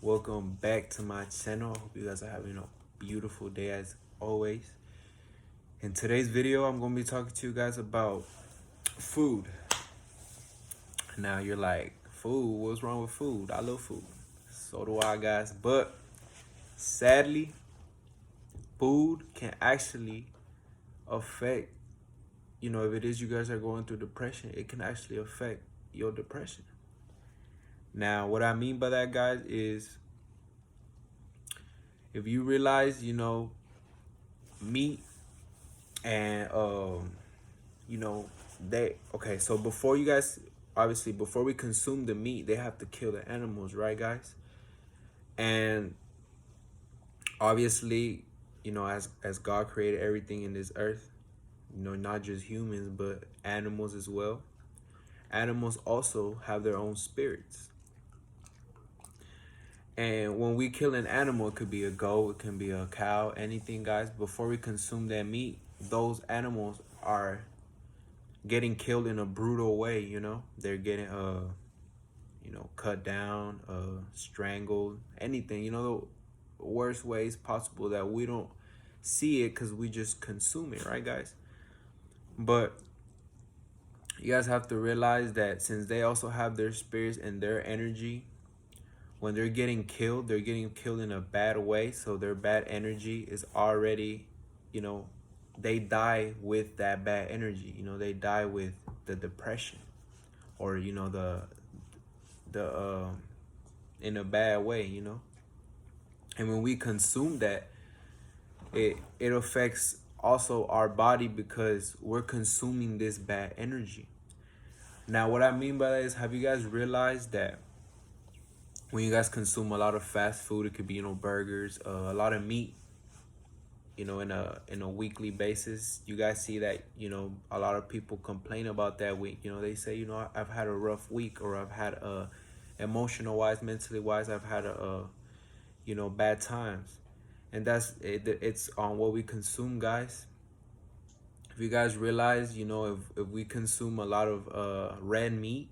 Welcome back to my channel. Hope you guys are having a beautiful day as always. In today's video, I'm going to be talking to you guys about food. Now you're like, food? What's wrong with food? I love food. So do I, guys. But sadly, food can actually affect, if it is you guys are going through depression, it can actually affect your depression. Now, what I mean by that, guys, is if you realize, meat and they okay, so before you guys, obviously before we consume the meat, they have to kill the animals, right, guys? And obviously, as God created everything in this earth, not just humans but animals as well. Animals also have their own spirits. And when we kill an animal, it could be a goat, it can be a cow, anything, guys. Before we consume that meat, those animals are getting killed in a brutal way. They're getting cut down, strangled, anything. The worst ways possible that we don't see it because we just consume it, right, guys? But you guys have to realize that since they also have their spirits and their energy, when they're getting killed in a bad way. So their bad energy is already, they die with that bad energy. They die with the depression, or the in a bad way. And when we consume that, it affects also our body because we're consuming this bad energy. Now, what I mean by that is, have you guys realized that when you guys consume a lot of fast food, it could be burgers, a lot of meat, in a weekly basis, you guys see that a lot of people complain about that week. They say, I've had a rough week, or I've had emotional wise, mentally wise, I've had bad times. And that's it. It's on what we consume, guys. If you guys realize, if we consume a lot of red meat,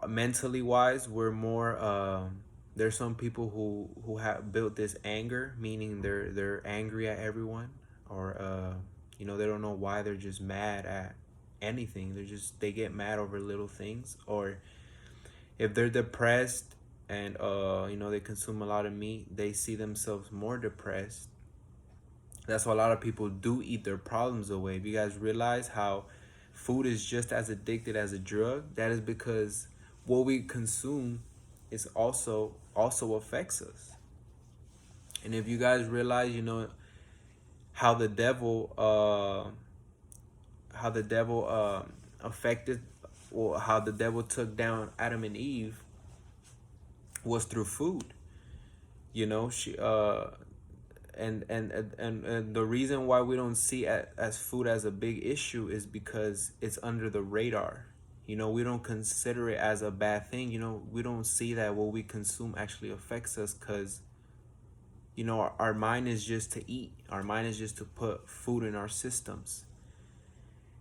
mentally wise, we're more there's some people who have built this anger, meaning they're angry at everyone, or they don't know why, they're just mad at anything. They get mad over little things. Or if they're depressed and they consume a lot of meat, they see themselves more depressed. That's why a lot of people do eat their problems away. If you guys realize how food is just as addicted as a drug, that is because what we consume is also affects us. And if you guys realize, how the devil affected, or how the devil took down Adam and Eve, was through food. She and the reason why we don't see as food as a big issue is because it's under the radar. We don't consider it as a bad thing. We don't see that what we consume actually affects us, because our mind is just to eat. Our mind is just to put food in our systems.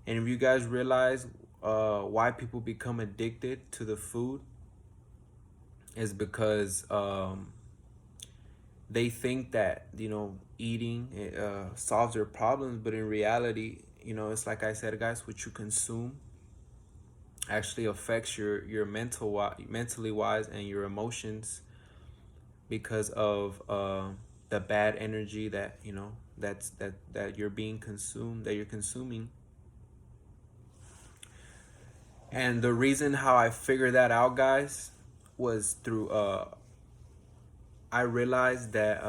And if you guys realize why people become addicted to the food, is because they think that eating solves their problems. But in reality, it's like I said, guys, what you consume actually affects your mentally wise, and your emotions, because of the bad energy that that you're consuming. And the reason how I figured that out, guys, was through I realized that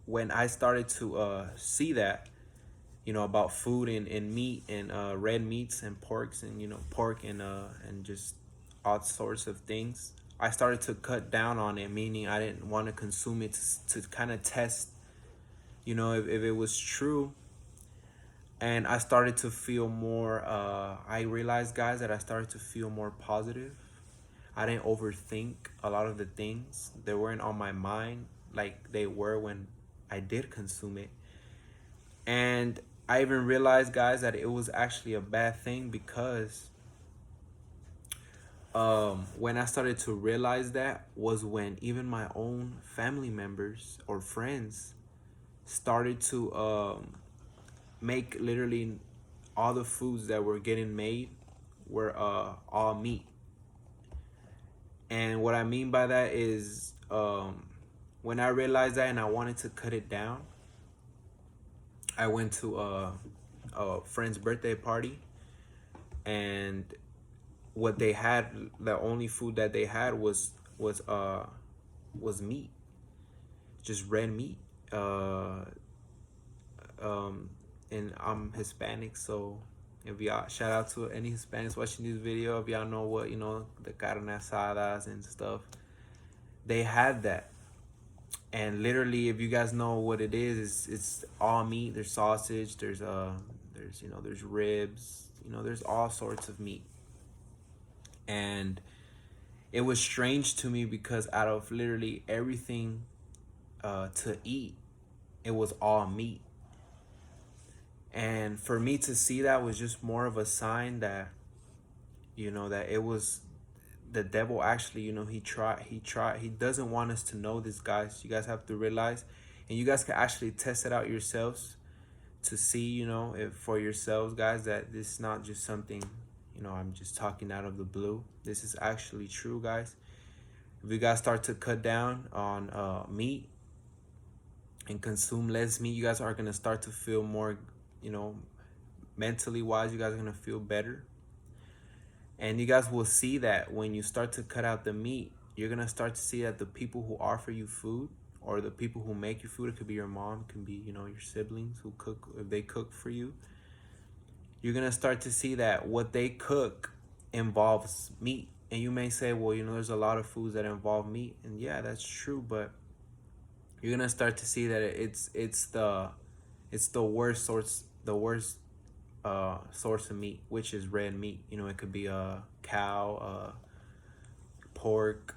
when I started to see that, about food and meat, and red meats and porks, and pork and just all sorts of things, I started to cut down on it, meaning I didn't want to consume it to kind of test, if it was true. And I started to feel more, I realized, guys, that I started to feel more positive. I didn't overthink a lot of the things. They weren't on my mind like they were when I did consume it. And I even realized, guys, that it was actually a bad thing, because when I started to realize that was when even my own family members or friends started to make literally all the foods that were getting made were all meat. And what I mean by that is when I realized that and I wanted to cut it down, I went to a friend's birthday party, and what they had, the only food that they had was meat, just red meat. Uh, and I'm Hispanic, so if y'all, shout out to any Hispanics watching this video, if y'all know what, the carne asadas and stuff, they had that. And literally, if you guys know what it is, it's all meat. There's sausage, there's ribs, there's all sorts of meat. And it was strange to me because out of literally everything to eat, it was all meat. And for me to see that was just more of a sign that, that it was the devil actually, he doesn't want us to know this, guys. You guys have to realize, and you guys can actually test it out yourselves to see, if for yourselves, guys, that this is not just something, I'm just talking out of the blue. This is actually true, guys. If you guys start to cut down on meat and consume less meat, you guys are going to start to feel more, mentally wise, you guys are going to feel better. And you guys will see that when you start to cut out the meat, you're going to start to see that the people who offer you food, or the people who make you food, it could be your mom, it could be, your siblings who cook, if they cook for you, you're going to start to see that what they cook involves meat. And you may say, well, there's a lot of foods that involve meat. And yeah, that's true. But you're going to start to see that it's the worst source of meat, which is red meat. It could be a cow, pork,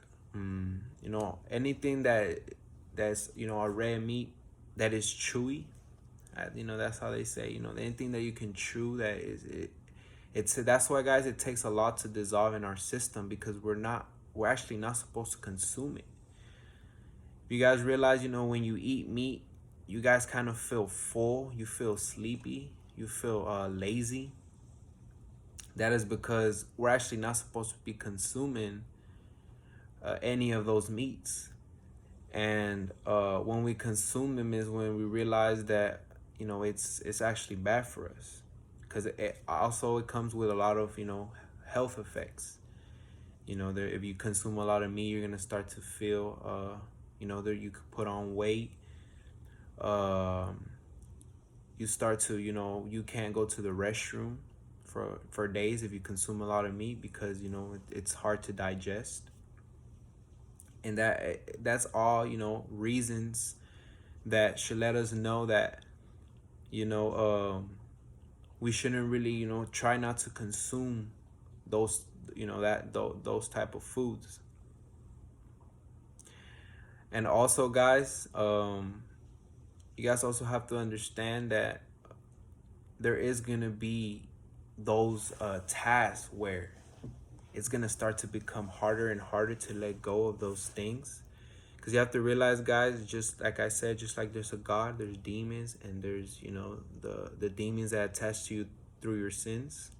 anything that's a red meat that is chewy. That's how they say, anything that you can chew, that is it's that's why, guys, it takes a lot to dissolve in our system, because we're actually not supposed to consume it. If you guys realize, when you eat meat, you guys kind of feel full, you feel sleepy, you feel lazy. That is because we're actually not supposed to be consuming any of those meats. And when we consume them is when we realize that, it's actually bad for us, because it comes with a lot of, health effects. If you consume a lot of meat, you're going to start to feel, that you could put on weight. You start to, you can't go to the restroom for days if you consume a lot of meat, because, it's hard to digest. And that's all, reasons that should let us know that, we shouldn't really, try not to consume those, those type of foods. And also, guys, you guys also have to understand that there is gonna be those tasks where it's gonna start to become harder and harder to let go of those things. Because you have to realize, guys, just like I said, just like there's a God, there's demons, and there's, the demons that attach to you through your sins.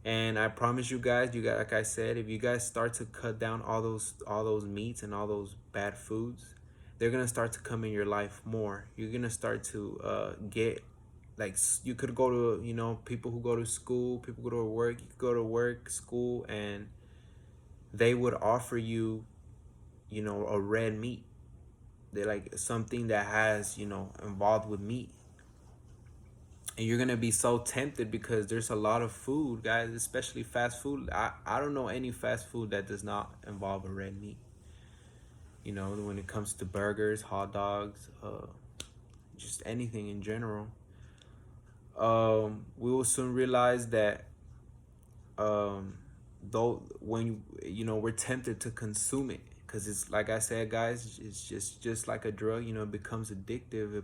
And I promise you guys, like I said, if you guys start to cut down all those meats and all those bad foods, they're gonna start to come in your life more. You're gonna start to get, like, you could go to, people who go to school, people go to work, you could go to work, school, and they would offer you, a red meat. They're like something that has, involved with meat. And you're gonna be so tempted because there's a lot of food, guys, especially fast food. I don't know any fast food that does not involve a red meat. When it comes to burgers, hot dogs, just anything in general. We will soon realize that though when we're tempted to consume it, because it's like I said, guys, it's just like a drug. It becomes addictive.